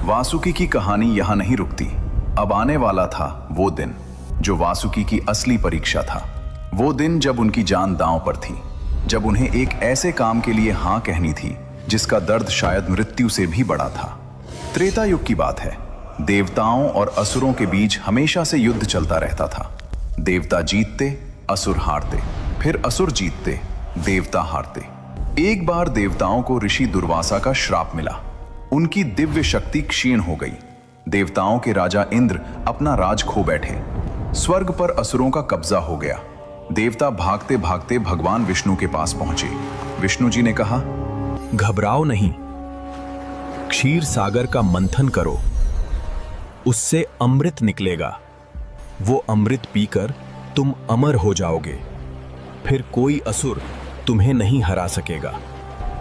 वासुकी की कहानी यहां नहीं रुकती। अब आने वाला था वो दिन जो वासुकी की असली परीक्षा था। वो दिन जब उनकी जान दांव पर थी, जब उन्हें एक ऐसे काम के लिए हां कहनी थी जिसका दर्द शायद मृत्यु से भी बड़ा था। त्रेता युग की बात है। देवताओं और असुरों के बीच हमेशा से युद्ध चलता रहता था। देवता जीतते, असुर हारते, फिर असुर जीतते, देवता हारते। एक बार देवताओं को ऋषि दुर्वासा का श्राप मिला। उनकी दिव्य शक्ति क्षीण हो गई। देवताओं के राजा इंद्र अपना राज खो बैठे। स्वर्ग पर असुरों का कब्जा हो गया। देवता भागते भागते भगवान विष्णु के पास पहुंचे। विष्णु जी ने कहा, घबराओ नहीं, क्षीर सागर का मंथन करो, उससे अमृत निकलेगा। वो अमृत पीकर तुम अमर हो जाओगे, फिर कोई असुर तुम्हें नहीं हरा सकेगा।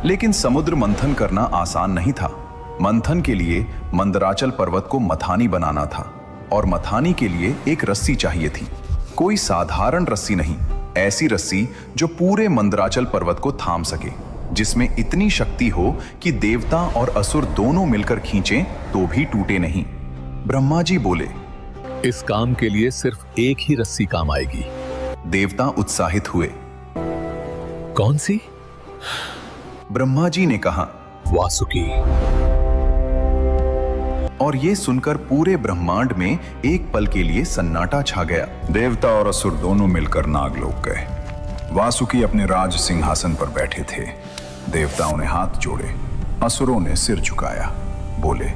लेकिन समुद्र मंथन करना आसान नहीं था। मंथन के लिए मंदराचल पर्वत को मथानी बनाना था और मथानी के लिए एक रस्सी चाहिए थी। कोई साधारण रस्सी नहीं, ऐसी रस्सी जो पूरे मंदराचल पर्वत को थाम सके, जिसमें इतनी शक्ति हो कि देवता और असुर दोनों मिलकर खींचें तो भी टूटे नहीं। ब्रह्मा जी बोले, इस काम के लिए सिर्फ एक ही रस्सी काम आएगी। देवता उत्साहित हुए। कौन सी? ब्रह्मा जी ने कहा, वासुकी। और ये सुनकर पूरे ब्रह्मांड में एक पल के लिए सन्नाटा छा गया। देवता और असुर दोनों मिलकर नागलोक गए। वासुकी अपने राज सिंहासन पर बैठे थे। देवताओं ने हाथ जोड़े, असुरों ने सिर झुकाया। बोले,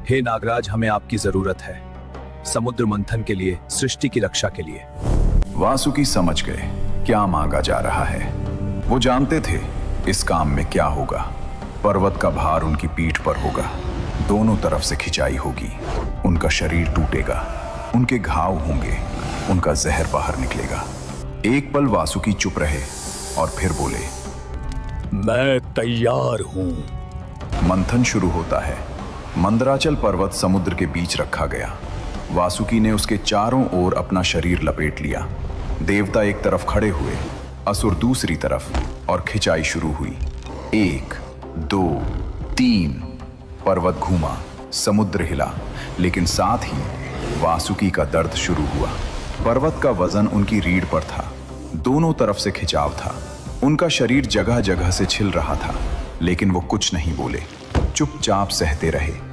हे नागराज, हमें आपकी जरूरत है, समुद्र मंथन के लिए, सृष्टि की रक्षा के लिए। वासुकी समझ गए क्या मांगा जा रहा है। वो जानते थे इस काम में क्या होगा। पर्वत का भार उनकी पीठ पर होगा, दोनों तरफ से खिंचाई होगी, उनका शरीर टूटेगा, उनके घाव होंगे, उनका जहर बाहर निकलेगा। एक पल वासुकी चुप रहे और फिर बोले, मैं तैयार हूं। मंथन शुरू होता है। मंदराचल पर्वत समुद्र के बीच रखा गया। वासुकी ने उसके चारों ओर अपना शरीर लपेट लिया। देवता एक तरफ खड़े हुए, असुर दूसरी तरफ, और खिंचाई शुरू हुई। 1, 2, 3। पर्वत घूमा, समुद्र हिला, लेकिन साथ ही वासुकी का दर्द शुरू हुआ। पर्वत का वजन उनकी रीढ़ पर था, दोनों तरफ से खिंचाव था। उनका शरीर जगह जगह से छिल रहा था, लेकिन वो कुछ नहीं बोले, चुपचाप सहते रहे।